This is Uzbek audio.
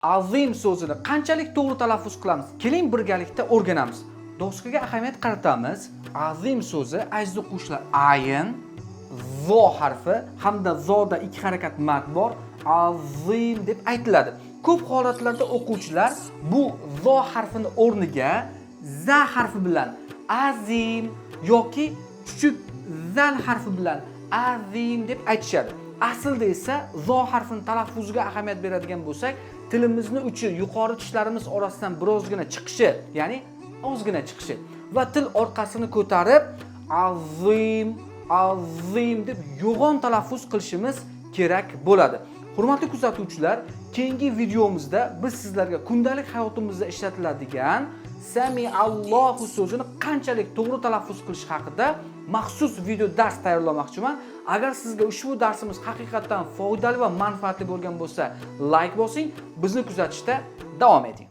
Azim so'zini qanchalik to'g'ri talaffuz qilamiz? Keling birgalikda o'rganamiz. Doskaga ahamiyat qaratamiz. Azim so'zi aziz o'quvchilar ayin, zo harfi hamda zoda ikki harakat mad bor. Azim deb aytiladi. Ko'p holatlarda o'quvchilar bu zo harfini o'rniga za harfi bilan azim yoki chuchuk zal harfi bilan azim deb aytishadi. Aslida esa zo harfini talaffuziga ahamiyat beradigan bo'lsak, tilimizni uchi yuqori tishlarimiz orasidan birozgina chiqishi, ya'ni ozgina chiqishi va til orqasini ko'tarib azim, azim deb yo'g'on talaffuz qilishimiz kerak bo'ladi. Hurmatli kuzatuvchilar, keyingi videomizda biz sizlarga kundalik hayotimizda ishlatiladigan Sami Allohu so'zini qanchalik to'g'ri talaffuz qilish haqida maxsus video dars tayyorlamoqchiman. Agar sizga ushbu darsimiz haqiqatan foydali va manfaatli bo'lgan bo'lsa, like bosing, bizni kuzatishda davom eting.